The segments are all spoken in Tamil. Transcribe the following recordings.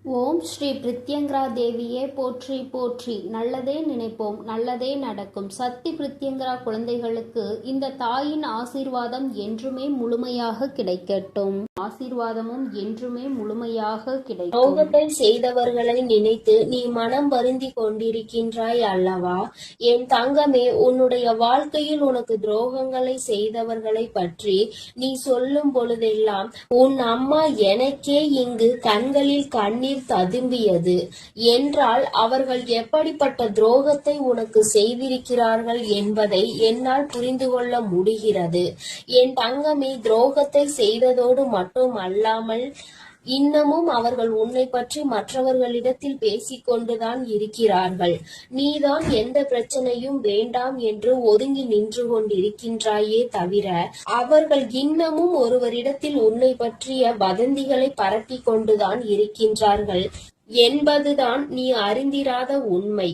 ஓம் ஸ்ரீ பிரித்யங்கரா தேவியே போற்றி போற்றி. நல்லதே நினைப்போம், நல்லதே நடக்கும். சக்தி பிரித்யங்கரா குழந்தைகளுக்கு இந்த தாயின் ஆசீர்வாதம் என்றுமே முழுமையாக கிடைக்கட்டும். ஆசீர்வாதமும் என்றுமே முழுமையாக கிடைக்கும். துரோகத்தை செய்தவர்களை நினைத்து நீ மனம் வருந்தி கொண்டிருக்கின்றாய் அல்லவா? என் தங்கமே, உன்னுடைய வாழ்க்கையில் உனக்கு துரோகங்களை செய்தவர்களை பற்றி நீ சொல்லும் பொழுதெல்லாம் உன் அம்மா எனக்கே இங்கு கண்களில் கண்ணீர் ததும்பியது என்றால் அவர்கள் எப்படிப்பட்ட துரோகத்தை உனக்கு செய்திருக்கிறார்கள் என்பதை என்னால் புரிந்து கொள்ள முடிகிறது. என் தங்கமே, துரோகத்தை செய்ததோடு மட்டும் அல்லாமல் இன்னமும் அவர்கள் உன்னை பற்றி மற்றவர்களிடத்தில் பேசிக்கொண்டுதான் இருக்கிறார்கள். நீதான் எந்த பிரச்சனையும் வேண்டாம் என்று ஒதுங்கி நின்று கொண்டிருக்கின்றாயே தவிர அவர்கள் இன்னமும் ஒருவரிடத்தில் உன்னை பற்றிய வதந்திகளை பரப்பி கொண்டுதான் இருக்கின்றார்கள் என்பதுதான் நீ அறிந்திராத உண்மை.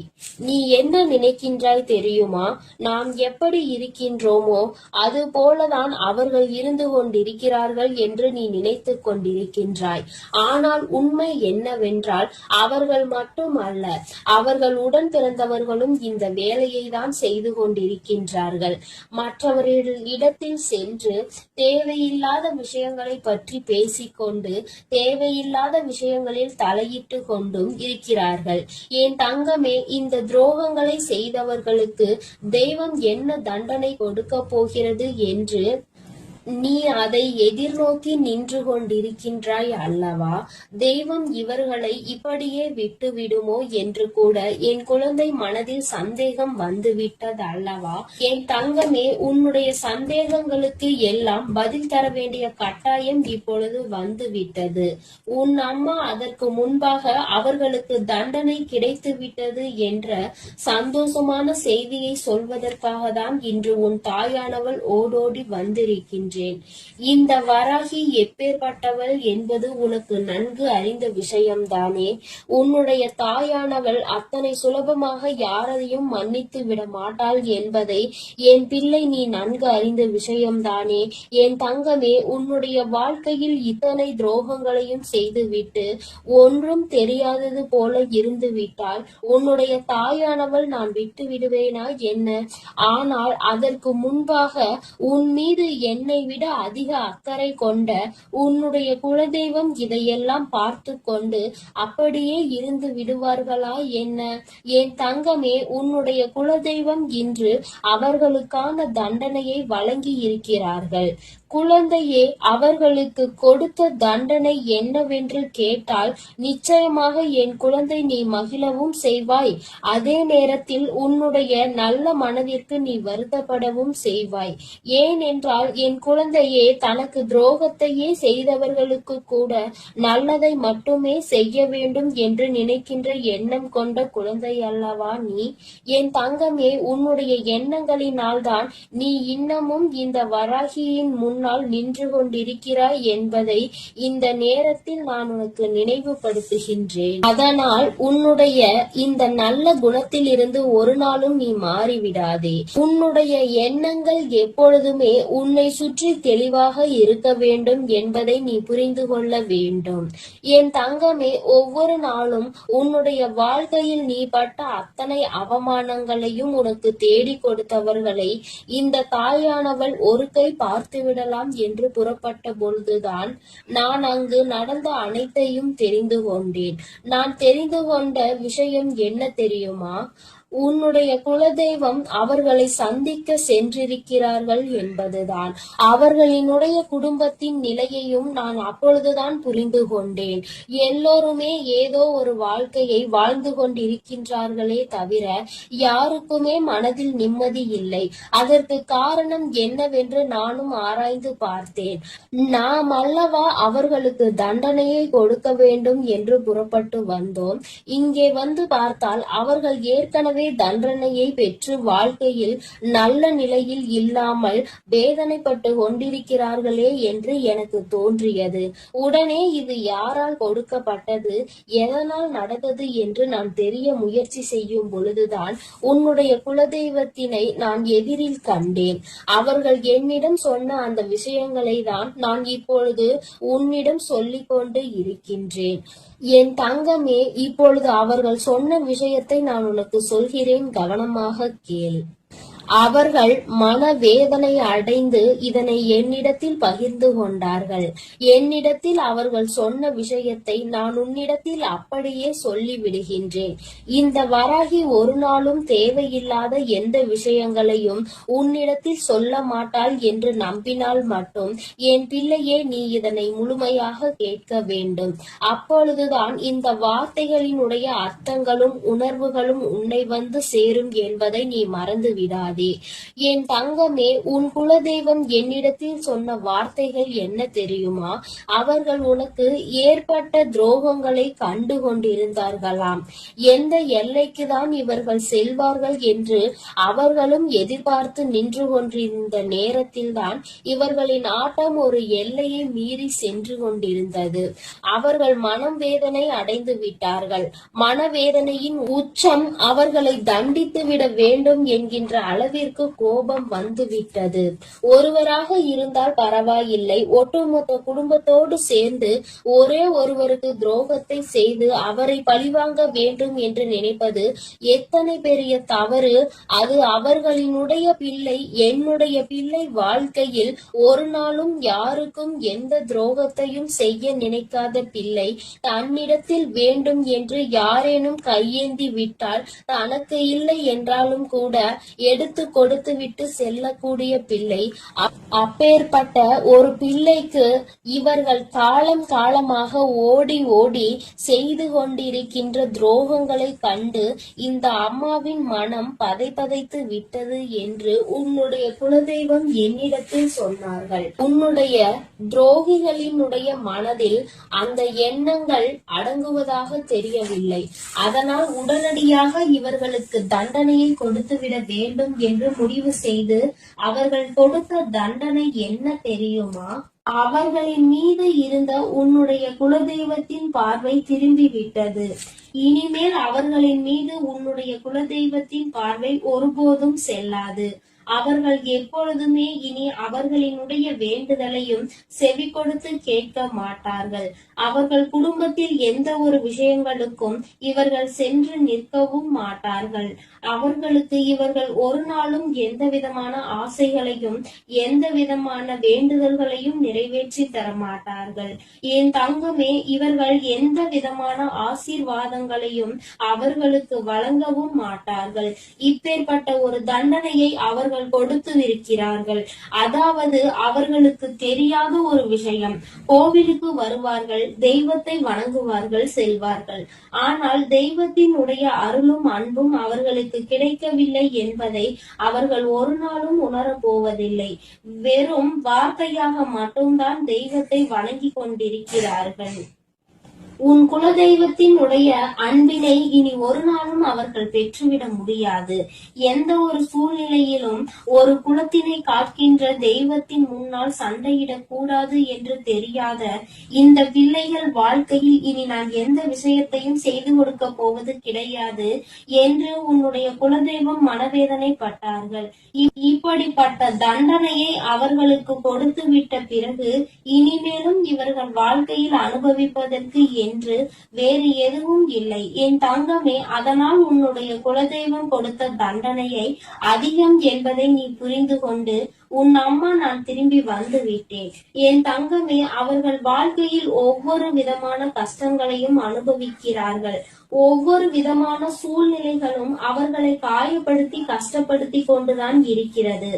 நீ என்ன நினைக்கின்றாய் தெரியுமா? நாம் எப்படி இருக்கின்றோமோ அது போலதான் அவர்கள் இருந்து கொண்டிருக்கிறார்கள் என்று நீ நினைத்து கொண்டிருக்கின்றாய். ஆனால் உண்மை என்னவென்றால் அவர்கள் மட்டும் அல்ல, அவர்கள் உடன் பிறந்தவர்களும் இந்த வேலையை தான் செய்து கொண்டிருக்கின்றார்கள். மற்றவர்களிடத்தில் சென்று தேவையில்லாத விஷயங்களை பற்றி பேசிக்கொண்டு தேவையில்லாத விஷயங்களில் தலையிட்டு கொண்டும் இருக்கிறார்கள். என் தங்கமே, இந்த துரோகங்களை செய்தவர்களுக்கு தெய்வம் என்ன தண்டனை கொடுக்க போகிறது என்று நீ அதை எதிர்நோக்கி நின்று கொண்டிருக்கின்றாய் அல்லவா? தெய்வம் இவர்களை இப்படியே விட்டு விடுமோ என்று கூட என் குழந்தை மனதில் சந்தேகம் வந்துவிட்டது அல்லவா? என் தங்கமே, உன்னுடைய சந்தேகங்களுக்கு எல்லாம் பதில் தர வேண்டிய கட்டாயம் இப்பொழுது வந்துவிட்டது. உன் அம்மா அதற்கு முன்பாக அவர்களுக்கு தண்டனை கிடைத்து விட்டது என்ற சந்தோஷமான செய்தியை சொல்வதற்காக தான் இன்று உன் தாயானவள் ஓடோடி வந்திருக்கின்றாள். இந்த வராகி எப்பேற்பட்டவள் என்பது உனக்கு நன்கு அறிந்த விஷயம்தானே? உன்னுடைய தாயானவள் அத்தனை சுலபமாக யாரையும் மன்னித்து விட மாட்டாள் என்பதை என் பிள்ளை நீ நன்கு அறிந்த விஷயம்தானே? என் தங்கமே, உன்னுடைய வாழ்க்கையில் இத்தனை துரோகங்களையும் செய்துவிட்டு ஒன்றும் தெரியாதது போல இருந்து விட்டால் உன்னுடைய தாயானவள் நான் விட்டு விடுவேனா என்ன? ஆனால் அதற்கு முன்பாக உன் மீது என்னை விட அதிக அக்கறை கொண்ட உன்னுடைய குலதெய்வம் இதையெல்லாம் பார்த்து கொண்டு அப்படியே இருந்து விடுவார்களா என்ன? என் தங்கமே, உன்னுடைய குலதெய்வம் இன்று அவர்களுக்கான தண்டனையை வழங்கி இருக்கிறார்கள். குழந்தையே, அவர்களுக்கு கொடுத்த தண்டனை என்னவென்று கேட்டால் நிச்சயமாக என் குழந்தை நீ மகிழவும் செய்வாய். அதே நேரத்தில் உன்னுடைய நல்ல மனதிற்கு நீ வருத்தப்படவும் செய்வாய். ஏனென்றால் என் குழந்தையே, தனக்கு துரோகத்தையே செய்தவர்களுக்கு கூட நல்லதை மட்டுமே செய்ய வேண்டும் என்று நினைக்கின்ற எண்ணம் கொண்ட குழந்தை அல்லவா நீ? என் தங்கமே, உன்னுடைய எண்ணங்களினால் தான் நீ இன்னமும் இந்த வராகியின் முன்னால் நின்று கொண்டிருக்கிறாய் என்பதை இந்த நேரத்தில் நான் உனக்கு நினைவுபடுத்துகின்றேன். அதனால் உன்னுடைய இந்த நல்ல குணத்தில் இருந்து ஒரு நாளும் நீ மாறிவிடாதே. உன்னுடைய எண்ணங்கள் எப்பொழுதுமே உன்னை சுற்றி தெளிவாக இருக்க வேண்டும் என்பதை நீ புரிந்து கொள்ள வேண்டும். என் தங்கமே, ஒவ்வொரு நாளும் உன்னுடைய வாழ்க்கையில் நீ பட்ட அத்தனை அவமானங்களையும் உனக்கு தேடி கொடுத்தவர்களை இந்த தாயானவள் ஒரு கை பார்த்து விடலாம் என்று புறப்பட்ட பொழுதுதான் நான் அங்கு நடந்த அனைத்தையும் தெரிந்து கொண்டேன். நான் தெரிந்து கொண்ட விஷயம் என்ன தெரியுமா? உன்னுடைய குலதெய்வம் அவர்களை சந்திக்க சென்றிருக்கிறார்கள் என்பதுதான். அவர்களினுடைய குடும்பத்தின் நிலையையும் நான் அப்பொழுதுதான் புரிந்து கொண்டேன். எல்லோருமே ஏதோ ஒரு வாழ்க்கையை வாழ்ந்து கொண்டிருக்கின்றார்களே தவிர யாருக்குமே மனதில் நிம்மதி இல்லை. அதற்கு காரணம் என்னவென்று நானும் ஆராய்ந்து பார்த்தேன். நாம் அல்லவா அவர்களுக்கு தண்டனையை கொடுக்க வேண்டும் என்று புறப்பட்டு வந்தோம். இங்கே வந்து பார்த்தால் அவர்கள் ஏற்கனவே ஏற்கனவே தண்டனையை பெற்று வாழ்க்கையில் நல்ல நிலையில் இல்லாமல் வேதனைப்பட்டு கொண்டிருக்கிறார்களே என்று எனக்கு தோன்றியது. உடனே இது யாரால் கொடுக்கப்பட்டது, எதனால் நடந்தது என்று நான் தெரிய முயற்சி செய்யும் பொழுதுதான் உன்னுடைய குலதெய்வத்தினை நான் எதிரில் கண்டேன். அவர்கள் என்னிடம் சொன்ன அந்த விஷயங்களை தான் நான் இப்பொழுது உன்னிடம் சொல்லிக் கொண்டு இருக்கின்றேன். என் தங்கமே, இப்பொழுது அவர்கள் சொன்ன விஷயத்தை நான் உனக்கு சொல்கிறேன், கவனமாக கேள். அவர்கள் மனவேதனை அடைந்து இதனை என்னிடத்தில் பகிர்ந்து கொண்டார்கள். என்னிடத்தில் அவர்கள் சொன்ன விஷயத்தை நான் உன்னிடத்தில் அப்படியே சொல்லி விடுகின்றேன். இந்த வராகி ஒரு நாளும் தேவையில்லாத எந்த விஷயங்களையும் உன்னிடத்தில் சொல்ல மாட்டாள் என்று நம்பினால் மட்டும் என் பிள்ளையே, நீ இதனை முழுமையாக கேட்க வேண்டும். அப்பொழுதுதான் இந்த வார்த்தைகளினுடைய அர்த்தங்களும் உணர்வுகளும் உன்னை வந்து சேரும் என்பதை நீ மறந்து விடாதே. என் தங்கமே, உன் குலதெய்வம் என்னிடத்தில் சொன்ன வார்த்தைகள் என்ன தெரியுமா? அவர்கள் உனக்கு ஏற்பட்ட துரோகங்களை கண்டு கொண்டிருந்தார்களாம். எந்த எல்லைக்கு தான் இவர்கள் செல்வார்கள் என்று அவர்களும் எதிர்பார்த்து நின்று கொண்டிருந்த நேரத்தில் தான் இவர்களின் ஆட்டம் ஒரு எல்லையை மீறி சென்று கொண்டிருந்தது. அவர்கள் மனம் வேதனை அடைந்து விட்டார்கள். மனவேதனையின் உச்சம் அவர்களை தண்டித்து விட வேண்டும் என்கின்ற அளவிற்கு கோபம் வந்துவிட்டது. ஒருவராக இருந்தால் பரவாயில்லை, ஒட்டுமொத்த குடும்பத்தோடு சேர்ந்து ஒரே ஒருவருக்கு துரோகத்தை செய்து அவரை பழிவாங்க வேண்டும் என்று நினைப்பது எத்தனை பெரிய தவறு. அது அவர்களினுடைய பிள்ளை, என்னுடைய பிள்ளை வாழ்க்கையில் ஒரு நாளும் யாருக்கும் எந்த துரோகத்தையும் செய்ய நினைக்காத பிள்ளை தன்னிடத்தில் வேண்டும் என்று யாரேனும் கையேந்தி விட்டால் தனக்கு இல்லை என்றாலும் கூட எடுத்து கொடுத்து விட்டு செல்லக்கூடிய பிள்ளை. அப்பேற்பட்ட ஒரு பிள்ளைக்கு இவர்கள் காலம் காலமாக ஓடி ஓடி செய்து கொண்டிருக்கின்ற துரோகங்களை கண்டு இந்த அம்மாவின் மனம் பதைத்து விட்டது என்று உன்னுடைய குலதெய்வம் என்னிடத்தில் சொன்னார்கள். உன்னுடைய துரோகிகளினுடைய மனதில் அந்த எண்ணங்கள் அடங்குவதாக தெரியவில்லை. அதனால் உடனடியாக இவர்களுக்கு தண்டனையை கொடுத்துவிட வேண்டும் என்று முடிவு செய்து அவர்கள் கொடுத்த தண்டனை என்ன தெரியுமா? அவர்களின் மீது இருந்த உன்னுடைய குலதெய்வத்தின் பார்வை திரும்பிவிட்டது. இனிமேல் அவர்களின் மீது உன்னுடைய குலதெய்வத்தின் பார்வை ஒருபோதும் செல்லாது. அவர்கள் எப்பொழுதுமே இனி அவர்களினுடைய வேண்டுதலையும் செவி கொடுத்து கேட்க மாட்டார்கள். அவர்கள் குடும்பத்தில் எந்த ஒரு விஷயங்களுக்கும் இவர்கள் சென்று நிற்கவும் மாட்டார்கள். அவர்களுக்கு இவர்கள் ஒரு நாளும் எந்த விதமான ஆசைகளையும் எந்த விதமான வேண்டுதல்களையும் நிறைவேற்றி தர மாட்டார்கள். என் தங்கமே, இவர்கள் எந்த விதமான ஆசீர்வாதங்களையும் அவர்களுக்கு வழங்கவும் மாட்டார்கள். இப்பேற்பட்ட ஒரு தண்டனையை அவர்கள் கொடுத்து இருக்கிறார்கள். அதாவது அவர்களுக்கு தெரியாத ஒரு விஷயம், கோவிலுக்கு வருவார்கள், தெய்வத்தை வணங்குவார்கள், செல்வார்கள். ஆனால் தெய்வத்தினுடைய அருளும் அன்பும் அவர்களுக்கு கிடைக்கவில்லை என்பதை அவர்கள் ஒரு நாளும் உணரப் போவதில்லை. வெறும் வார்த்தையாக மட்டும்தான் தெய்வத்தை வணங்கி கொண்டிருக்கிறார்கள். உன் குலதெய்வத்தினுடைய அன்பினை இனி ஒரு நாளும் அவர்கள் பெற்றுவிட முடியாது. எந்த ஒரு சூழ்நிலையிலும் ஒரு குலத்தினை காக்கின்ற தெய்வத்தின் முன்னால் சண்டையிடக் கூடாது என்று தெரியாத இந்த பிள்ளைகள் வாழ்க்கையில் இனி நான் எந்த விஷயத்தையும் செய்து கொடுக்க போவது கிடையாது என்று உன்னுடைய குலதெய்வம் மனவேதனைப்பட்டார்கள். இப்படிப்பட்ட தண்டனையை அவர்களுக்கு கொடுத்து விட்ட பிறகு இனிமேலும் இவர்கள் வாழ்க்கையில் அனுபவிப்பதற்கு என்று வேறு எதுவும் இல்லை. என் தங்கமே, அதனால் உன்னுடைய குலதெய்வம் கொடுத்த தண்டனையை அதிகம் என்பதை நீ புரிந்து கொண்டு உன் அம்மா நான் திரும்பி வந்து விட்டேன். என் தங்கமே, அவர்கள் வாழ்க்கையில் ஒவ்வொரு விதமான கஷ்டங்களையும் அனுபவிக்கிறார்கள். ஒவ்வொரு விதமான சூழ்நிலைகளும் அவர்களை காயப்படுத்தி கஷ்டப்படுத்தி கொண்டுதான் இருக்கிறது.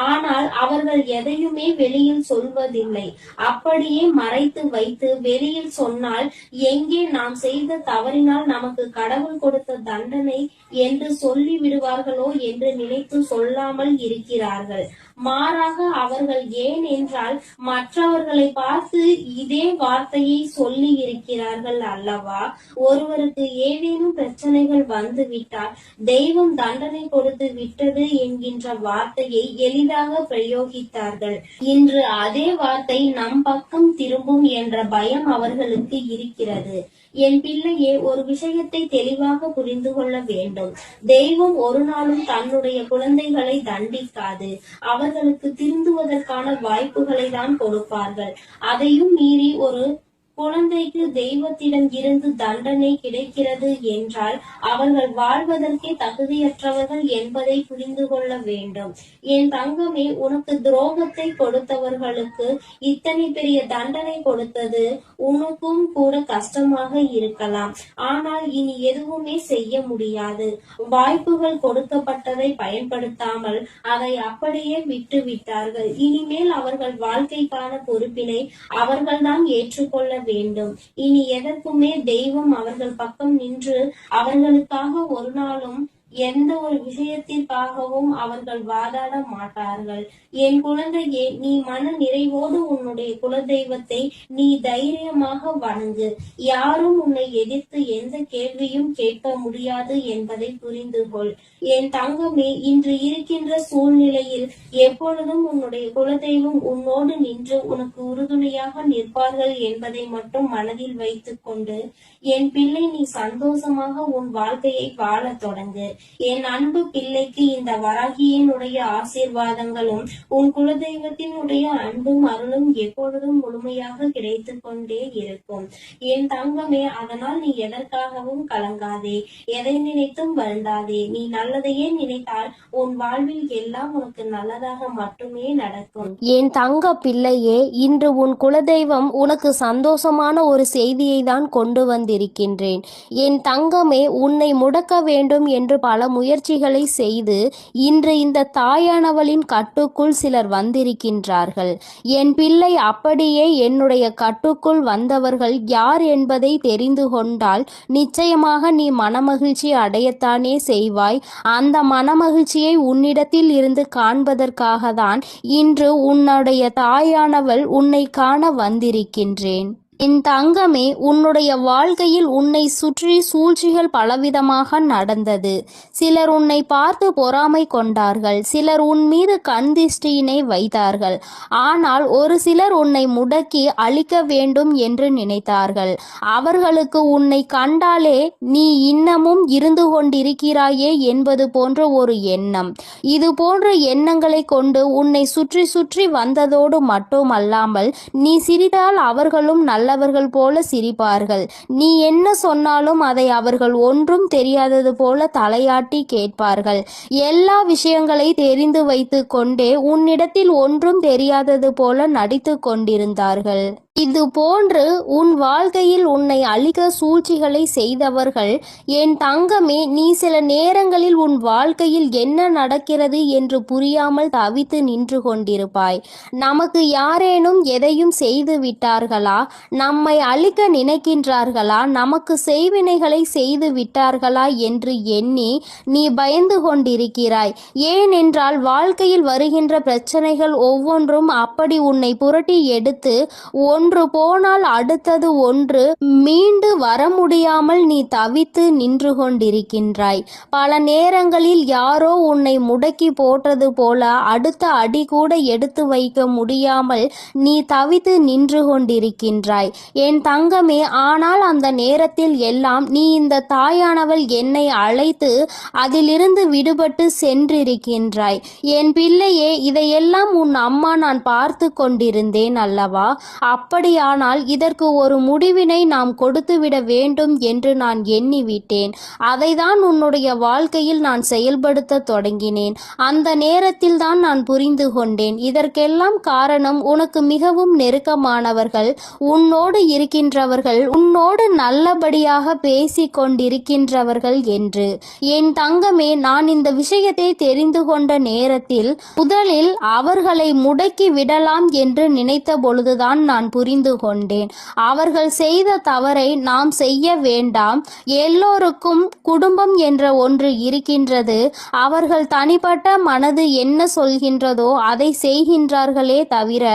ஆனால் அவர்கள் எதையுமே வெளியில் சொல்வதில்லை. அப்படியே மறைத்து வைத்து வெளியில் சொன்னால் எங்கே நாம் செய்த தவறினால் நமக்கு கடவுள் கொடுத்த தண்டனை என்று சொல்லி விடுவார்களோ என்று நினைத்து சொல்லாமல் இருக்கிறார்கள். மாறாக அவர்கள் ஏன் என்றால் மற்றவர்களை பார்த்து இதே வார்த்தையை சொல்லி இருக்கிறார்கள் அல்லவா? ஒருவருக்கு ஏதேனும் பிரச்சனைகள் வந்து விட்டால் தெய்வம் தண்டனை கொடுத்து விட்டது என்கின்ற வார்த்தையை எளிதாக பிரயோகித்தார்கள். இன்று அதே வார்த்தை நம் பக்கம் திரும்பும் என்ற பயம் அவர்களுக்கு இருக்கிறது. என் பிள்ளையே, ஒரு விஷயத்தை தெளிவாக புரிந்து கொள்ள வேண்டும். தெய்வம் ஒரு நாளும் தன்னுடைய குழந்தைகளை தண்டிக்காது. அவர்களுக்கு திருந்துவதற்கான வாய்ப்புகளை தான் கொடுப்பார்கள். அதையும் மீறி ஒரு குழந்தைக்கு தெய்வத்திடம் இருந்து தண்டனை கிடைக்கிறது என்றால் அவர்கள் வாழ்வதற்கே தகுதியற்றவர்கள் என்பதை புரிந்து கொள்ள வேண்டும். என் தங்கமே, உனக்கு துரோகத்தை கொடுத்தவர்களுக்கு இத்தனை பெரிய தண்டனை கொடுத்தது உனக்கும் கூட கஷ்டமாக இருக்கலாம். ஆனால் இனி எதுவுமே செய்ய முடியாது. வாய்ப்புகள் கொடுக்கப்பட்டதை பயன்படுத்தாமல் அதை அப்படியே விட்டு விட்டார்கள். இனிமேல் அவர்கள் வாழ்க்கைக்கான பொறுப்பினை அவர்கள்தான் ஏற்றுக்கொள்ள வேண்டும். இனி எதற்குமே தெய்வம் அவர்கள் பக்கம் நின்று அவர்களுக்காக ஒரு நாளும் எந்த ஒரு விஷயத்திற்காகவும் அவர்கள் வாதாட மாட்டார்கள். என் குழந்தையே, நீ மன நிறைவோடு உன்னுடைய குலதெய்வத்தை நீ தைரியமாக வணங்கு. யாரும் உன்னை எதிர்த்து எந்த கேள்வியும் கேட்க முடியாது என்பதை புரிந்து கொள். என் தங்கமே, இன்று இருக்கின்ற சூழ்நிலையில் எப்பொழுதும் உன்னுடைய குலதெய்வம் உன்னோடு நின்று உனக்கு உறுதுணையாக நிற்பார்கள் என்பதை மட்டும் மனதில் வைத்துக் கொண்டு என் பிள்ளை, நீ சந்தோஷமாக உன் வாழ்க்கையை வாழ தொடங்கு. என் அன்பு பிள்ளைக்கு இந்த வராகியினுடைய ஆசீர்வாதங்களும் உன் குலதெய்வத்தினுடைய அன்பும் அருளும் எப்பொழுதும் முழுமையாக கிடைத்து கொண்டே இருக்கும். என் தங்கமே, அதனால் நீ எதற்காகவும் கலங்காதே, எதை நினைத்தும் வருந்தாதே. நீ நல்லதையே நினைத்தால் உன் வாழ்வில் எல்லாம் உனக்கு நல்லதாக மட்டுமே நடக்கும். என் தங்க பிள்ளையே, இன்று உன் குலதெய்வம் உனக்கு சந்தோஷமான ஒரு செய்தியை தான் கொண்டு வந்திருக்கின்றேன். என் தங்கமே, உன்னை முடக்க வேண்டும் என்று பல முயற்சிகளை செய்து இன்று இந்த தாயானவளின் கட்டுக்குள் சிலர் வந்திருக்கின்றார்கள். என் பிள்ளை, அப்படியே என்னுடைய கட்டுக்குள் வந்தவர்கள் யார் என்பதை தெரிந்து கொண்டால் நிச்சயமாக நீ மனமகிழ்ச்சி அடையத்தானே செய்வாய். அந்த மனமகிழ்ச்சியை உன்னிடத்தில் இருந்து காண்பதற்காக தான் இன்று உன்னுடைய தாயானவள் உன்னை காண வந்திருக்கின்றேன். என் தங்கமே, உன்னுடைய வாழ்க்கையில் உன்னை சுற்றி சூழ்ச்சிகள் பலவிதமாக நடந்தது. சிலர் உன்னை பார்த்து பொறாமை கொண்டார்கள். சிலர் உன் மீது கண் திருஷ்டியினை வைத்தார்கள். ஆனால் ஒரு சிலர் உன்னை முடக்கி அழிக்க வேண்டும் என்று நினைத்தார்கள். அவர்களுக்கு உன்னை கண்டாலே நீ இன்னமும் இருந்து கொண்டிருக்கிறாயே என்பது போன்ற ஒரு எண்ணம். இது போன்ற எண்ணங்களை கொண்டு உன்னை சுற்றி சுற்றி வந்ததோடு மட்டுமல்லாமல் நீ சிரித்தால் அவர்களும் நல்லவர்கள் போல சிரிப்பார்கள். நீ என்ன சொன்னாலும் அதை அவர்கள் ஒன்றும் தெரியாதது போல தலையாட்டி கேட்பார்கள். எல்லா விஷயங்களை தெரிந்து வைத்து கொண்டே உன்னிடத்தில் ஒன்றும் தெரியாதது போல நடித்து கொண்டிருந்தார்கள். இது போன்று உன் வாழ்க்கையில் உன்னை அழிக்க சூழ்ச்சிகளை செய்தவர்கள் என் தங்கமே, நீ சில நேரங்களில் உன் வாழ்க்கையில் என்ன நடக்கிறது என்று புரியாமல் தவித்து நின்று கொண்டிருப்பாய். நமக்கு யாரேனும் எதையும் செய்து விட்டார்களா? நம்மை அழிக்க நினைக்கின்றார்களா? நமக்கு செய்வினைகளை செய்து விட்டார்களா என்று எண்ணி நீ பயந்து கொண்டிருக்கிறாய். ஏனென்றால் வாழ்க்கையில் வருகின்ற பிரச்சனைகள் ஒவ்வொன்றும் அப்படி உன்னை புரட்டி எடுத்து ஒன்று போனால் அடுத்தது ஒன்று மீண்டு வர முடியாமல் நீ தவித்து நின்று கொண்டிருக்கின்றாய். பல நேரங்களில் யாரோ உன்னை முடக்கி போட்டது போல அடுத்த அடி கூட எடுத்து வைக்க முடியாமல் நீ தவித்து நின்று கொண்டிருக்கின்றாய் என் தங்கமே. ஆனால் அந்த நேரத்தில் எல்லாம் நீ இந்த தாயானவள் என்னை அழைத்து அதிலிருந்து விடுபட்டு சென்றிருக்கின்றாய். என் பிள்ளையே, இதையெல்லாம் உன் அம்மா நான் பார்த்து கொண்டிருந்தேன் அல்லவா? அப்படியானால் இதற்கு ஒரு முடிவினை நாம் கொடுத்துவிட வேண்டும் என்று நான் எண்ணிவிட்டேன். அதைதான் உன்னுடைய வாழ்க்கையில் நான் செயல்படுத்த தொடங்கினேன். அந்த நேரத்தில் தான் நான் புரிந்து கொண்டேன், இதற்கெல்லாம் காரணம் உனக்கு மிகவும் நெருக்கமானவர்கள், உன்னோடு இருக்கின்றவர்கள், உன்னோடு நல்லபடியாக பேசி கொண்டிருக்கின்றவர்கள் என்று. என் தங்கமே, நான் இந்த விஷயத்தை தெரிந்து கொண்ட நேரத்தில் முதலில் அவர்களை முடக்கி விடலாம் என்று நினைத்த பொழுதுதான் நான் புரிந்து கொண்டேன். அவர்கள் செய்த தவறை நாம் செய்ய வேண்டாம். எல்லோருக்கும் குடும்பம் என்ற ஒன்று இருக்கின்றது. அவர்கள் தனிப்பட்ட மனது என்ன சொல்கின்றதோ அதை செய்கின்றார்களே தவிர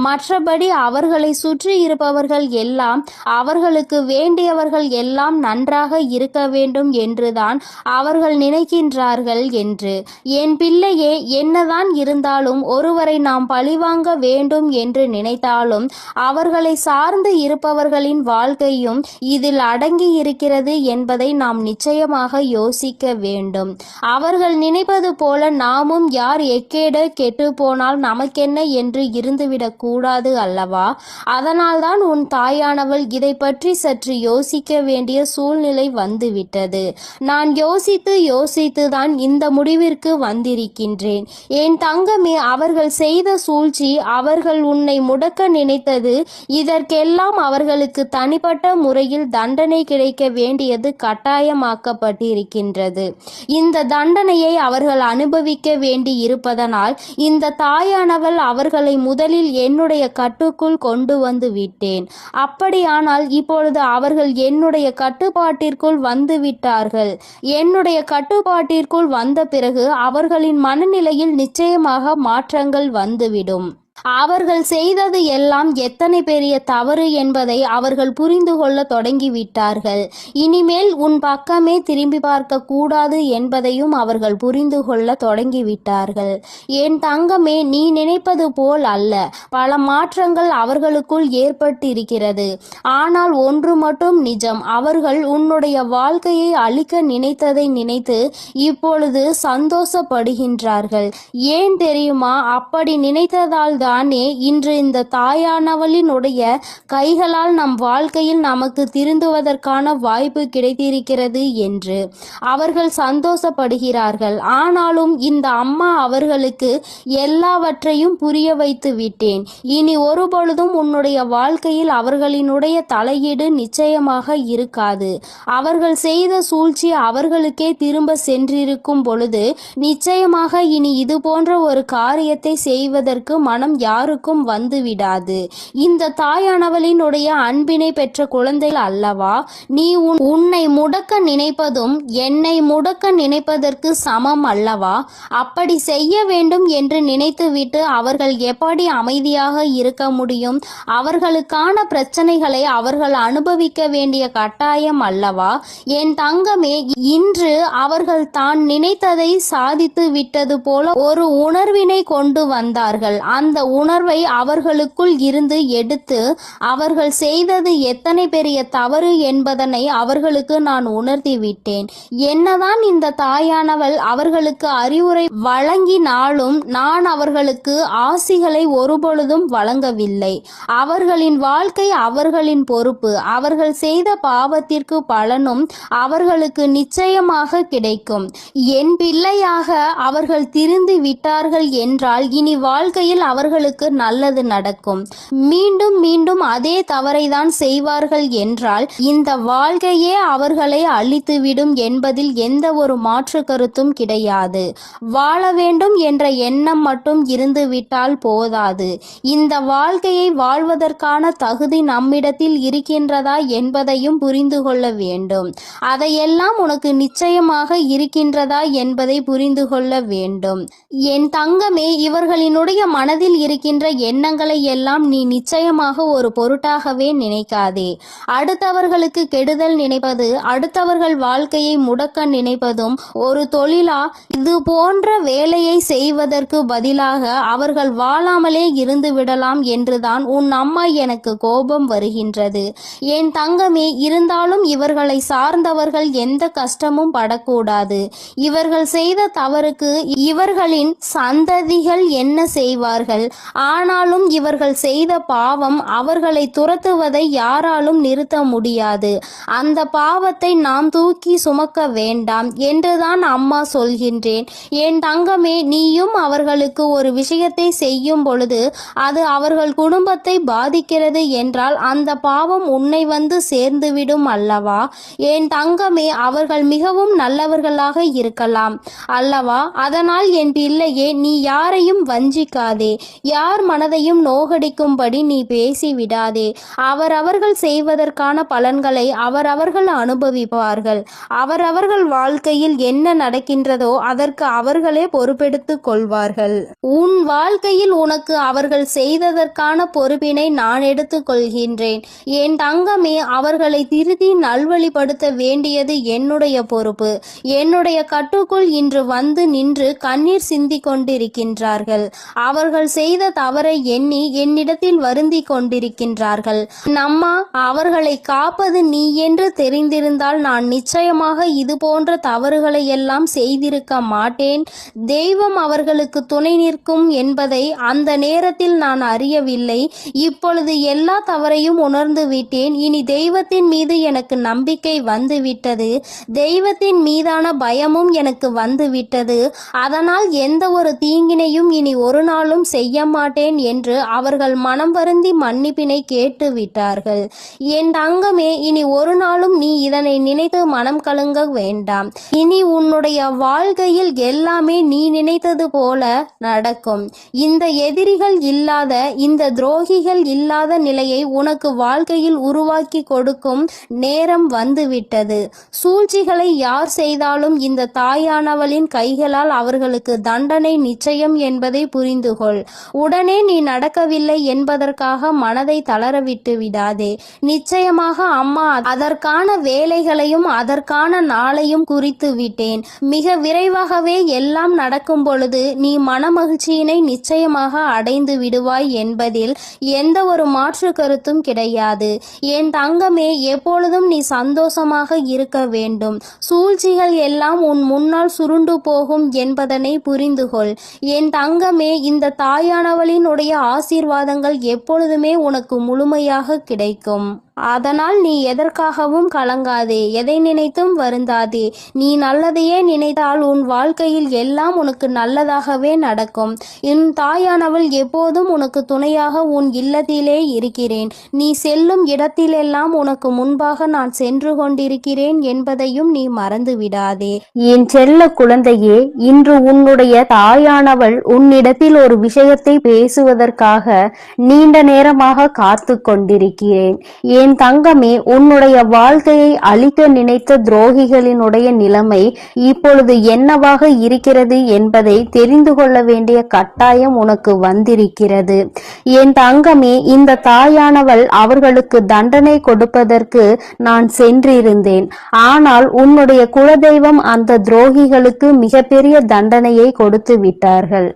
மற்றபடி அவர்களை சுற்றி இருப்பவர்கள் எல்லாம் அவர்களுக்கு வேண்டியவர்கள் எல்லாம் நன்றாக இருக்க வேண்டும் என்றுதான் அவர்கள் நினைக்கின்றார்கள் என்று. என் பிள்ளையே, என்னதான் இருந்தாலும் ஒருவரை நாம் பழிவாங்க வேண்டும் என்று நினைத்தாலும் அவர்களை சார்ந்து இருப்பவர்களின் வாழ்க்கையும் இதில் அடங்கி இருக்கிறது என்பதை நாம் நிச்சயமாக யோசிக்க வேண்டும். அவர்கள் நினைப்பது போல நாமும் யார் எக்கேட கெட்டு போனால் நமக்கென்ன என்று இருந்துவிடக் கூடாது அல்லவா? அதனால்தான் உன் தாயானவள் இதை பற்றி சற்று யோசிக்க வேண்டிய சூழ்நிலை வந்துவிட்டது. நான் யோசித்துதான் இந்த முடிவிற்கு வந்திருக்கின்றேன். என் தங்கமே, அவர்கள் செய்த சூழ்ச்சி, அவர்கள் உன்னை முடக்க நினைத்தது, இதற்கெல்லாம் அவர்களுக்கு தனிப்பட்ட முறையில் தண்டனை கிடைக்க வேண்டியது கட்டாயமாக்கப்பட்டிருக்கின்றது. இந்த தண்டனையை அவர்கள் அனுபவிக்க வேண்டி இருப்பதனால் இந்த தாயானவள் அவர்களை முதலில் என்னுடைய கட்டுக்குள் கொண்டு வந்து விட்டேன். அப்படியானால் இப்பொழுது அவர்கள் என்னுடைய கட்டுப்பாட்டிற்குள் வந்து விட்டார்கள். என்னுடைய கட்டுப்பாட்டிற்குள் வந்த பிறகு அவர்களின் மனநிலையில் நிச்சயமாக மாற்றங்கள் வந்துவிடும். அவர்கள் செய்தது எல்லாம் எத்தனை பெரிய தவறு என்பதை அவர்கள் புரிந்து கொள்ள தொடங்கிவிட்டார்கள். இனிமேல் உன் பக்கமே திரும்பி பார்க்க கூடாது என்பதையும் அவர்கள் புரிந்து கொள்ள தொடங்கிவிட்டார்கள். என் தங்கமே, நீ நினைப்பது போல் அல்ல. பல மாற்றங்கள் அவர்களுக்குள் ஏற்பட்டிருக்கிறது. ஆனால் ஒன்று மட்டும் நிஜம், அவர்கள் உன்னுடைய வாழ்க்கையை அழிக்க நினைத்ததை நினைத்து இப்பொழுது சந்தோஷப்படுகின்றார்கள். ஏன் தெரியுமா? அப்படி நினைத்ததால் தானே இன்று இந்த தாயானவளினுடைய கைகளால் நம் வாழ்க்கையில் நமக்கு திருந்துவதற்கான வாய்ப்பு கிடைத்திருக்கிறது என்று அவர்கள் சந்தோஷப்படுகிறார்கள். ஆனாலும் இந்த அம்மா அவர்களுக்கு எல்லாவற்றையும் புரிய வைத்து விட்டேன். இனி ஒருபொழுதும் உன்னுடைய வாழ்க்கையில் அவர்களினுடைய தலையீடு நிச்சயமாக இருக்காது. அவர்கள் செய்த சூழ்ச்சி அவர்களுக்கே திரும்ப சென்றிருக்கும் பொழுது நிச்சயமாக இனி இது போன்ற ஒரு காரியத்தை செய்வதற்கு மனம் யாருக்கும் வந்துவிடாது. இந்த தாயானவளினுடைய அன்பினை பெற்ற குழந்தைகள் அல்லவா? நீ உன்னை முடக்க நினைப்பதும் என்னை முடக்க நினைப்பதற்கு சமம் அல்லவா? அப்படி செய்ய வேண்டும் என்று நினைத்துவிட்டு அவர்கள் எப்படி அமைதியாக இருக்க முடியும்? அவர்களுக்கான பிரச்சனைகளை அவர்கள் அனுபவிக்க வேண்டிய கட்டாயம் அல்லவா? என் தங்கமே, இன்று அவர்கள் தான் நினைத்ததை சாதித்து விட்டது போல ஒரு உணர்வினை கொண்டு வந்தார்கள். அந்த உணர்வை அவர்களுக்குள் இருந்து எடுத்து அவர்கள் செய்தது எத்தனை பெரிய தவறு என்பதனை அவர்களுக்கு நான் உணர்த்தி விட்டேன். என்னதான் இந்த தாயானவள் அவர்களுக்கு அறிவுரை வழங்கினாலும் நான் அவர்களுக்கு ஆசிகளை ஒருபொழுதும் வழங்கவில்லை. அவர்களின் வாழ்க்கை அவர்களின் பொறுப்பு. அவர்கள் செய்த பாவத்திற்கு பலனும் அவர்களுக்கு நிச்சயமாக கிடைக்கும். என் பிள்ளையாக அவர்கள் திருந்து விட்டார்கள் என்றால் இனி வாழ்க்கையில் அவர்களுக்கு நல்லது நடக்கும். மீண்டும் மீண்டும் அதே தவறை தான் செய்வார்கள் என்றால் இந்த வாழ்க்கையே அவர்களை அழித்துவிடும் என்பதில் எந்த ஒரு மாற்று கருத்தும் கிடையாது. வாழ வேண்டும் என்ற எண்ணம் மட்டும் இருந்துவிட்டால் போதாது. இந்த வாழ்க்கையை வாழ்வதற்கான தகுதி நம்மிடத்தில் இருக்கின்றதா என்பதையும் புரிந்து கொள்ள வேண்டும். அதையெல்லாம் உனக்கு நிச்சயமாக இருக்கின்றதா என்பதை புரிந்து கொள்ள வேண்டும். என் தங்கமே, இவர்களினுடைய மனதில் இருக்கின்ற எண்ணங்களை எல்லாம் நீ நிச்சயமாக ஒரு பொருட்டாகவே நினைக்காதே. அடுத்தவர்களுக்கு கெடுதல் நினைப்பது, அடுத்தவர்கள் வாழ்க்கையை முடக்க நினைப்பதும் ஒரு தொழிலா? இது போன்ற வேலையை செய்வதற்கு பதிலாக அவர்கள் வாழாமலே இருந்து விடலாம் என்றுதான் உன் அம்மா எனக்கு கோபம் வருகின்றது. என் தங்கமே, இருந்தாலும் இவர்களை சார்ந்தவர்கள் எந்த கஷ்டமும் படக்கூடாது. இவர்கள் செய்த தவறுக்கு இவர்களின் சந்ததிகள் என்ன செய்வார்கள்? ஆனாலும் இவர்கள் செய்த பாவம் அவர்களை துரத்துவதை யாராலும் நிறுத்த முடியாது. அந்த பாவத்தை நாம் தூக்கி சுமக்க வேண்டாம் என்றுதான் அம்மா சொல்கின்றேன். என் தங்கமே, நீயும் அவர்களுக்கு ஒரு விஷயத்தை செய்யும் பொழுது அது அவர்கள் குடும்பத்தை பாதிக்கிறது என்றால் அந்த பாவம் உன்னை வந்து சேர்ந்துவிடும் அல்லவா? என் தங்கமே, அவர்கள் மிகவும் நல்லவர்களாக இருக்கலாம் அல்லவா? அதனால் என் பிள்ளையே, நீ யாரையும் வஞ்சிக்காதே. யார் மனதையும் நோகடிக்கும்படி நீ பேசிவிடாதே. அவரவர்கள் செய்வதற்கான பலன்களை அவரவர்கள் அனுபவிப்பார்கள். அவரவர்கள் வாழ்க்கையில் என்ன நடக்கின்றதோ அதற்கு அவர்களே பொறுப்பெடுத்துக் கொள்வார்கள். உன் வாழ்க்கையில் உனக்கு அவர்கள் செய்ததற்கான பொறுப்பினை நான் எடுத்துக் கொள்கின்றேன். என் தங்கமே, அவர்களை திருத்தி நல்வழிப்படுத்த வேண்டியது என்னுடைய பொறுப்பு. என்னுடைய கட்டுக்குள் இன்று வந்து நின்று கண்ணீர் சிந்தி கொண்டிருக்கின்றார்கள். அவர்கள் செய்த தவறை எண்ணி என்னிடத்தில் வருந்தி கொண்டிருக்கின்றார்கள். அம்மா, அவர்களை காப்பது நீ என்று தெரிந்திருந்தால் நான் நிச்சயமாக இது போன்ற தவறுகளை எல்லாம் செய்திருக்க மாட்டேன். தெய்வம் அவர்களுக்கு துணை நிற்கும் என்பதை அந்த நேரத்தில் நான் அறியவில்லை. இப்பொழுது எல்லா தவறையும் உணர்ந்து விட்டேன். இனி தெய்வத்தின் மீது எனக்கு நம்பிக்கை வந்துவிட்டது. தெய்வத்தின் மீதான பயமும் எனக்கு வந்துவிட்டது. அதனால் எந்த ஒரு தீங்கினையும் இனி ஒரு நாளும் செய்ய மாட்டேன் என்று அவர்கள் மனம் வருந்தி மன்னிப்பினை கேட்டு விட்டார்கள். என் தங்கமே, இனி ஒரு நாளும் நீ இதனை நினைத்து மனம் கலங்க வேண்டாம். இனி உன்னுடைய வாழ்க்கையில் எல்லாமே நீ நினைத்தது போல நடக்கும். இந்த எதிரிகள் இல்லாத, இந்த துரோகிகள் இல்லாத நிலையை உனக்கு வாழ்க்கையில் உருவாக்கி கொடுக்கும் நேரம் வந்துவிட்டது. சூழ்ச்சிகளை யார் செய்தாலும் இந்த தாயானவளின் கைகளால் அவர்களுக்கு தண்டனை நிச்சயம் என்பதை புரிந்துகொள். உடனே நீ நடக்கவில்லை என்பதற்காக மனதை தளரவிட்டு விடாதே. நிச்சயமாக அம்மா அதற்கான வேலைகளையும் அதற்கான நாளையும் குறித்து விட்டேன். மிக விரைவாகவே எல்லாம் நடக்கும் பொழுது நீ மனமகிழ்ச்சியினை நிச்சயமாக அடைந்து விடுவாய் என்பதில் எந்த ஒரு மாற்று கருத்தும் கிடையாது. என் தங்கமே, எப்பொழுதும் நீ சந்தோஷமாக இருக்க வேண்டும். சூழ்ச்சிகள் எல்லாம் உன் முன்னால் சுருண்டு போகும் என்பதனை புரிந்துகொள். என் தங்கமே, இந்த தாயானவளினுடைய ஆசீர்வாதங்கள் எப்பொழுதுமே உனக்கு முழுமையாக கிடைக்கும். அதனால் நீ எதற்காகவும் கலங்காதே, எதை நினைத்தும் வருந்தாதே. நீ நல்லதையே நினைத்தால் உன் வாழ்க்கையில் எல்லாம் உனக்கு நல்லதாகவே நடக்கும். என் தாயானவள் எப்போதும் உனக்கு துணையாக உன் இல்லத்திலே இருக்கிறேன். நீ செல்லும் இடத்திலெல்லாம் உனக்கு முன்பாக நான் சென்று கொண்டிருக்கிறேன் என்பதையும் நீ மறந்து விடாதே. என் செல்ல குழந்தையே, இன்று உன்னுடைய தாயானவள் உன்னிடத்தில் ஒரு விஷயத்தை பேசுவதற்காக நீண்ட நேரமாக காத்து கொண்டிருக்கிறேன். என் தங்கமே, உன்னுடைய வாழ்க்கையை அழிக்க நினைத்த துரோகிகளினுடைய நிலைமை இப்பொழுது என்னவாக இருக்கிறது என்பதை தெரிந்து கொள்ள வேண்டிய கட்டாயம் உனக்கு வந்திருக்கிறது. என் தங்கமே, இந்த தாயானவள் அவர்களுக்கு தண்டனை கொடுப்பதற்கு நான் சென்றிருந்தேன். ஆனால் உன்னுடைய குலதெய்வம் அந்த துரோகிகளுக்கு மிகப்பெரிய தண்டனையை கொடுத்து விட்டார்கள்.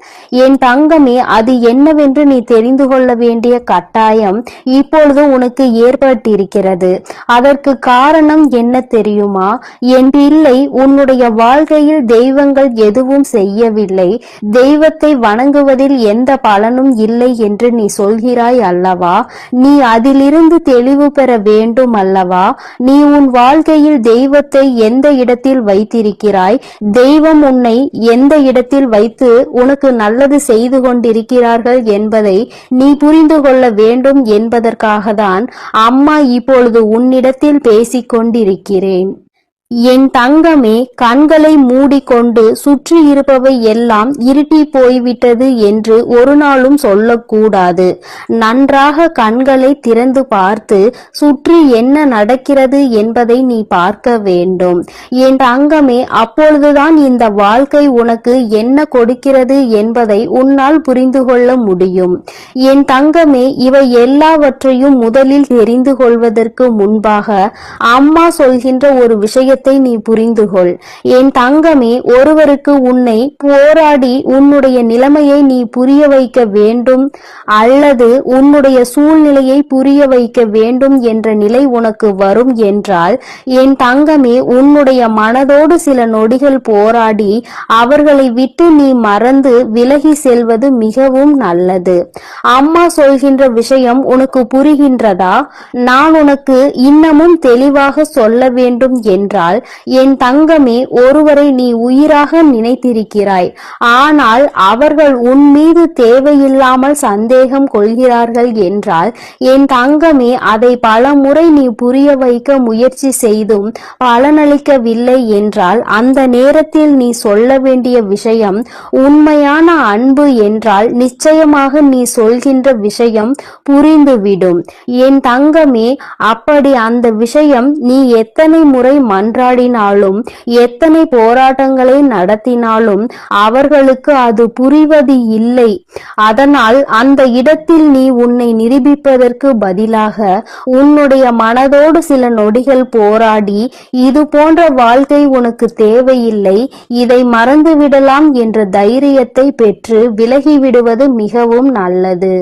என் தங்கமே, அது என்னவென்று நீ தெரிந்து கொள்ள வேண்டிய கட்டாயம் இப்பொழுது உனக்கு ஏற்பட்டிருக்கிறது. அதற்கு காரணம் என்ன தெரியுமா? என் பிள்ளை, உன்னுடைய வாழ்க்கையில் தெய்வங்கள் எதுவும் செய்யவில்லை, தெய்வத்தை வணங்குவதில் எந்த பலனும் இல்லை என்று நீ சொல்கிறாய் அல்லவா? நீ அதிலிருந்து தெளிவு பெற வேண்டும் அல்லவா? நீ உன் வாழ்க்கையில் தெய்வத்தை எந்த இடத்தில் வைத்திருக்கிறாய்? தெய்வம் உன்னை எந்த இடத்தில் வைத்து உனக்கு நல்லது செய்து கொண்டிருக்கிறார்கள் என்பதை நீ புரிந்து கொள்ள வேண்டும் என்பதற்காக தான் அம்மா இப்பொழுது உன்னிடத்தில் பேசிக் கொண்டிருக்கிறேன். என் தங்கமே, கண்களை மூடிக்கொண்டு சுற்றி இருப்பவை எல்லாம் இருட்டி போய்விட்டது என்று ஒரு நாளும் சொல்லக்கூடாது. நன்றாக கண்களை திறந்து பார்த்து சுற்றி என்ன நடக்கிறது என்பதை நீ பார்க்க வேண்டும். என் தங்கமே, அப்பொழுதுதான் இந்த வாழ்க்கை உனக்கு என்ன கொடுக்கிறது என்பதை உன்னால் புரிந்து கொள்ள முடியும். என் தங்கமே, இவை எல்லாவற்றையும் முதலில் தெரிந்து கொள்வதற்கு முன்பாக அம்மா சொல்கின்ற ஒரு விஷயத்தை நீ புரிந்துகொள். என் தங்கமே, ஒருவருக்கு உன்னை போராடி உன்னுடைய நிலைமையை நீ புரிய வைக்க வேண்டும் அல்லது உன்னுடைய சூழ்நிலையை புரிய வைக்க வேண்டும் என்ற நிலை உனக்கு வரும் என்றால், என் தங்கமே, உன்னுடைய மனதோடு சில நொடிகள் போராடி அவர்களை விட்டு நீ மறந்து விலகி செல்வது மிகவும் நல்லது. அம்மா சொல்கின்ற விஷயம் உனக்கு புரிகின்றதா? நான் உனக்கு இன்னமும் தெளிவாக சொல்ல வேண்டும் என்றால், என்றால், என் தங்கமே, ஒருவரை நீ உயிராக நினைத்திருக்கிறாய். ஆனால் அவர்கள் உன் மீது தேவையில்லாமல் சந்தேகம் கொள்கிறார்கள் என்றால், என் தங்கமே, அதை பல முறை நீ புரிய வைக்க முயற்சி செய்தும் பலனளிக்கவில்லை என்றால், அந்த நேரத்தில் நீ சொல்ல வேண்டிய விஷயம் உண்மையான அன்பு என்றால் நிச்சயமாக நீ சொல்கின்ற விஷயம் புரிந்துவிடும். என் தங்கமே, அப்படி அந்த விஷயம் நீ எத்தனை முறை மன்றாடினாலும் எத்தனை போராட்டங்களை நடத்தினாலும் அவர்களுக்கு அது புரிவது இல்லை. அதனால் அந்த இடத்தில் நீ உன்னை நிரூபிப்பதற்கு பதிலாக உன்னுடைய மனதோடு சில நொடிகள் போராடி, இது போன்ற வாழ்க்கை உனக்கு தேவையில்லை, இதை மறந்துவிடலாம் என்ற தைரியத்தை பெற்று விலகிவிடுவது மிகவும் நல்லது.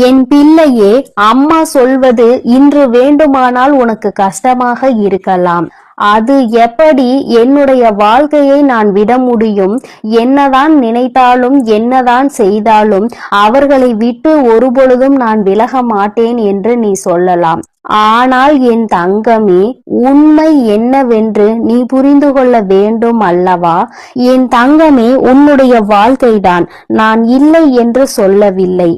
என் பிள்ளையே, அம்மா சொல்வது இன்று வேண்டுமானால் உனக்கு கஷ்டமாக இருக்கலாம். அது எப்படி என்னுடைய வாழ்க்கையை நான் விட முடியும்? என்னதான் நினைத்தாலும் என்னதான் செய்தாலும் அவர்களை விட்டு ஒருபொழுதும் நான் விலக மாட்டேன் என்று நீ சொல்லலாம். ஆனால் என் தங்கமே, உண்மை என்னவென்று நீ புரிந்து கொள்ள வேண்டும் அல்லவா? என் தங்கமே, உன்னுடைய வாழ்க்கைதான், நான் இல்லை என்று சொல்லவில்லை.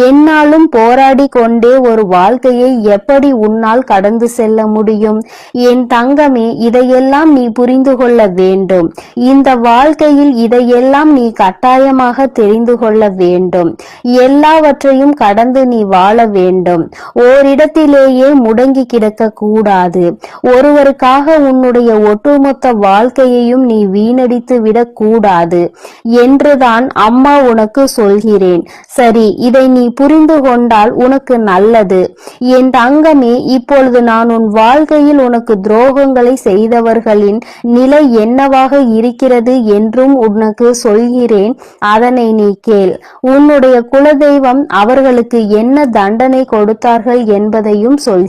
என்னாலும் போராடி கொண்டே ஒரு வாழ்க்கையை எப்படி உன்னால் கடந்து செல்ல முடியும்? என் தங்கமே, இதையெல்லாம் நீ புரிந்து கொள்ள வேண்டும். இந்த வாழ்க்கையில் இதையெல்லாம் நீ கட்டாயமாக தெரிந்து கொள்ள வேண்டும். எல்லாவற்றையும் கடந்து நீ வாழ வேண்டும். ஓரிடத்திலேயே முடங்கி கிடக்க கூடாது. ஒருவருக்காக உன்னுடைய ஒட்டுமொத்த வாழ்க்கையையும் நீ வீணடித்து விடக் கூடாது என்றுதான் அம்மா உனக்கு சொல்கிறேன். சரி, இதை நீ புரிந்து கொண்டால் உனக்கு நல்லது. என் தங்கமே, இப்பொழுது நான் உன் வாழ்க்கையில் உனக்கு துரோகங்களை செய்தவர்களின் நிலை என்னவாக இருக்கிறது என்றும் உனக்கு சொல்கிறேன். அதனை நீ கேள். உன்னுடைய குலதெய்வம் அவர்களுக்கு என்ன தண்டனை கொடுத்தார்கள் என்பதையும் சொல்கிறேன்.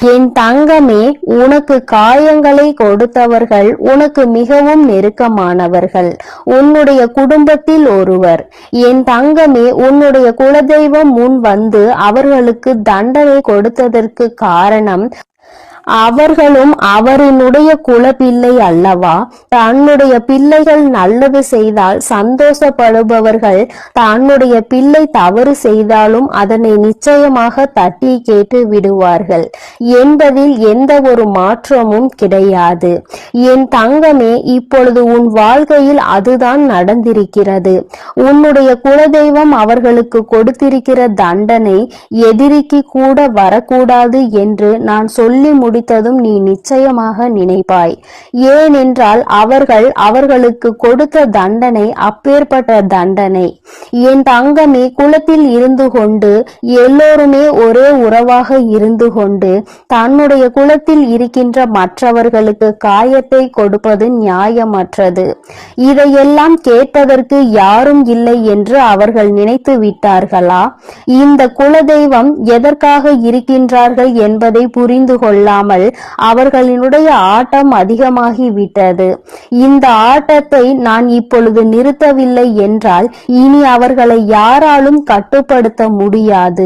என் தங்கமே, உனக்கு காயங்களை கொடுத்தவர்கள் உனக்கு மிகவும் நெருக்கமானவர்கள், உன்னுடைய குடும்பத்தில் ஒருவர். என் தங்கமே, உன்னுடைய குலதெய்வம் முன் வந்து அவர்களுக்கு தண்டனை கொடுத்ததற்கு காரணம், அவர்களும் அவரினுடைய குலப்பிள்ளை அல்லவா? தன்னுடைய பிள்ளைகள் நல்லது செய்தால் சந்தோஷப்படுபவர்கள் தன்னுடைய பிள்ளை தவறு செய்தாலும் அதனை நிச்சயமாக தட்டி கேட்டு விடுவார்கள் என்பதில் எந்த ஒரு மாற்றமும் கிடையாது. என் தங்கமே, இப்பொழுது உன் வாழ்க்கையில் அதுதான் நடந்திருக்கிறது. உன்னுடைய குலதெய்வம் அவர்களுக்கு கொடுத்திருக்கிற தண்டனை எதிரிக்கு கூட வரக்கூடாது என்று நான் சொல்லி முடித்ததும் நீ நிச்சயமாக நினைப்பாய். ஏனென்றால் அவர்களுக்கு கொடுத்த தண்டனை அப்பேற்பட்ட தண்டனை. என் தங்கமே, குலத்தில் இருந்து கொண்டு எல்லோருமே ஒரே உறவாக இருந்து கொண்டு தன்னுடைய குலத்தில் இருக்கின்ற மற்றவர்களுக்கு காயத்தை கொடுப்பது நியாயமற்றது. இதையெல்லாம் கேட்பதற்கு யாரும் இல்லை என்று அவர்கள் நினைத்து விட்டார்களா? இந்த குலதெய்வம் எதற்காக இருக்கின்றார்கள் என்பதை புரிந்து கொள்ளாமல் அவர்களினுடைய ஆட்டம் அதிகமாகி விட்டது. இந்த ஆட்டத்தை நான் இப்பொழுது நிறுத்தவில்லை என்றால் இனி அவர்களை யாராலும் கட்டுப்படுத்த முடியாது.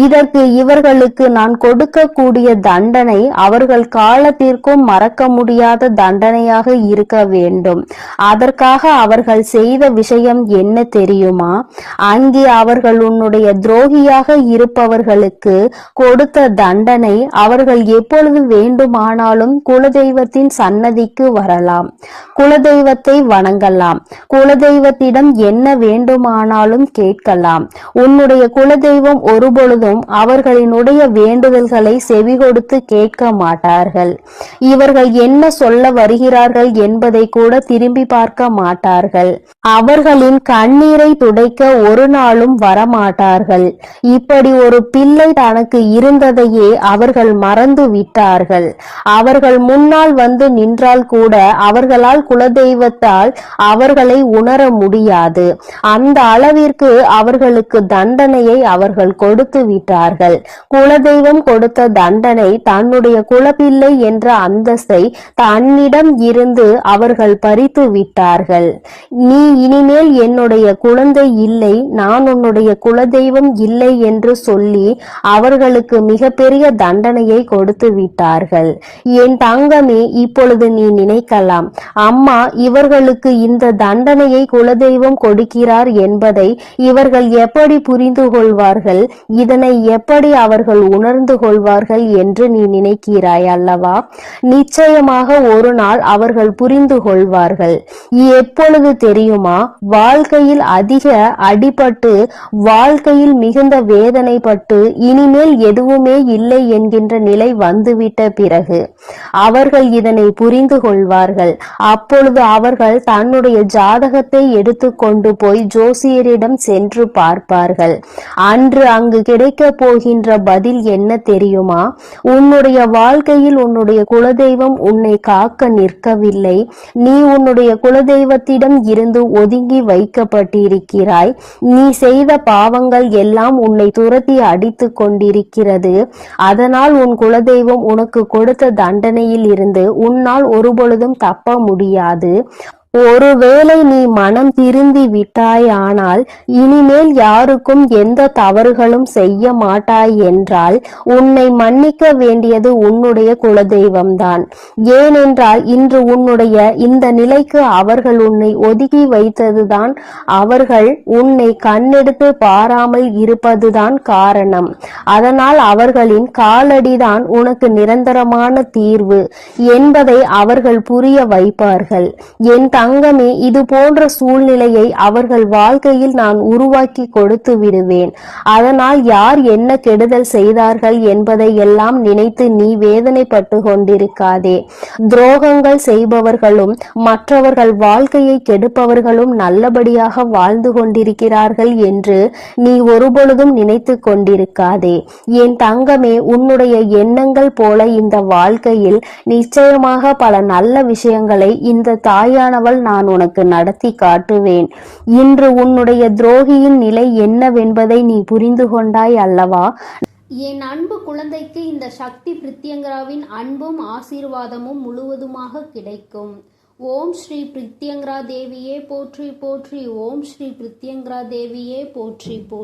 இதற்கு இவர்களுக்கு நான் கொடுக்கக்கூடிய தண்டனை அவர்கள் காலத்திற்கும் மறக்க முடியாத தண்டனையாக இருக்க வேண்டும். அதற்காக அவர்கள் செய்த விஷயம் என்ன தெரியுமா? அங்கே அவர்கள் உன்னுடைய துரோகியாக இருப்பவர்களுக்கு கொடுத்த தண்டனை, அவர்கள் எப்பொழுது வேண்டுமானாலும் குலதெய்வத்தின் சன்னதிக்கு வரலாம், குலதெய்வத்தை வணங்கலாம், குலதெய்வத்திடம் என்ன வேண்டுமானாலும் கேட்கலாம். உன்னுடைய குலதெய்வம் ஒருபொழுதும் அவர்களினுடைய வேண்டுதல்களை செவி கொடுத்து கேட்க மாட்டார்கள். இவர்கள் என்ன சொல்ல வருகிறார்கள் என்பதை கூட திரும்பி பார்க்க மாட்டார்கள். அவர்களின் கண்ணீரை துடைக்க ஒரு நாளும் வரமாட்டார்கள். இப்படி ஒரு பிள்ளை தனக்கு இருந்ததையே அவர்கள் மறந்து விட்டார்கள். அவர்கள் முன்னால் வந்து நின்றால் கூட அவர்களால் குலதெய்வத்தால் அவர்களை உணர முடியாது. அந்த அளவிற்கு அவர்களுக்கு தண்டனையை அவர்கள் கொடுத்து விட்டார்கள். குலதெய்வம் கொடுத்த தண்டனை தன்னுடைய குலப்பிள்ளை என்ற அந்தஸ்தை தன்னிடம் இருந்து அவர்கள் பறித்து விட்டார்கள். நீ இனிமேல் என்னுடைய குழந்தை இல்லை, நான் உன்னுடைய குலதெய்வம் இல்லை என்று சொல்லி அவர்களுக்கு மிகப்பெரிய தண்டனையை கொடுத்து விட்டார்கள். விட்டார்கள். என் தங்கமே, இப்பொழுது நீ நினைக்கலாம், அம்மா, இவர்களுக்கு இந்த தண்டனையை குலதெய்வம் கொடுக்கிறார் என்பதை இவர்கள் எப்படி புரிந்து கொள்வார்கள், இதனை எப்படி அவர்கள் உணர்ந்து கொள்வார்கள் என்று நீ நினைக்கிறாய் அல்லவா? நிச்சயமாக ஒரு நாள் அவர்கள் புரிந்து கொள்வார்கள். எப்பொழுது தெரியுமா? வாழ்க்கையில் அதிக அடிபட்டு, வாழ்க்கையில் மிகுந்த வேதனைப்பட்டு, இனிமேல் எதுவுமே இல்லை என்கின்ற நிலை வந்துவிட்ட பிறகு அவர்கள் இதனை புரிந்து கொள்வார்கள். அப்பொழுது அவர்கள் தன்னுடைய ஜாதகத்தை எடுத்து கொண்டு போய் ஜோசியரிடம் சென்று பார்ப்பார்கள். அன்று அங்கு கிடைக்க போகின்ற பதில் என்ன தெரியுமா? உன்னுடைய வாழ்க்கையில் உன்னுடைய குலதெய்வம் உன்னை காக்க நிற்கவில்லை. நீ உன்னுடைய குலதெய்வத்திடம் இருந்து ஒதுங்கி வைக்கப்பட்டிருக்கிறாய். நீ செய்த பாவங்கள் எல்லாம் உன்னை துரத்தி அடித்து கொண்டிருக்கிறது. அதனால் உன் குலதெய்வம் உனக்கு கொடுத்த தண்டனையில் இருந்து உன்னால் ஒருபொழுதும் தப்ப முடியாது. ஒருவேளை நீ மனம் திருந்தி விட்டாயானால், இனிமேல் யாருக்கும் எந்த தவறுகளும் செய்ய மாட்டாய் என்றால், உன்னை மன்னிக்க வேண்டியது உன்னுடைய குலதெய்வம்தான். ஏனென்றால் இன்று உன்னுடைய இந்த நிலைக்கு அவர்கள் உன்னை ஒதுக்கி வைத்ததுதான், அவர்கள் உன்னை கண்ணெடுத்து பாராமல் இருப்பதுதான் காரணம். அதனால் அவர்களின் காலடிதான் உனக்கு நிரந்தரமான தீர்வு என்பதை அவர்கள் புரிய வைப்பார்கள். என் தங்கமே, இது போன்ற சூழ்நிலையை அவர்கள் வாழ்க்கையில் நான் உருவாக்கி கொடுத்து விடுவேன். அதனால் யார் என்ன கெடுதல் செய்தார்கள் என்பதை எல்லாம் நினைத்து நீ வேதனைப்பட்டு கொண்டிருக்காதே. துரோகங்கள் செய்பவர்களும் மற்றவர்கள் வாழ்க்கையை கெடுப்பவர்களும் நல்லபடியாக வாழ்ந்து கொண்டிருக்கிறார்கள் என்று நீ ஒருபொழுதும் நினைத்து கொண்டிருக்காதே. என் தங்கமே, உன்னுடைய எண்ணங்கள் போல இந்த வாழ்க்கையில் நிச்சயமாக பல நல்ல விஷயங்களை இந்த தாயானவள் நான் உனக்கு நடத்தி காட்டுவேன். இன்று உன்னுடைய துரோகியின் நிலை என்னவென்பதை நீ புரிந்து கொண்டாய் அல்லவா? என் அன்பு குழந்தைக்கு இந்த சக்தி பிரித்யங்கராவின் அன்பும் ஆசீர்வாதமும் முழுவதுமாக கிடைக்கும். ஓம் ஸ்ரீ பிரித்யங்கரா தேவியே போற்றி போற்றி. ஓம் ஸ்ரீ பிரித்யங்கரா தேவியே போற்றி போற்றி.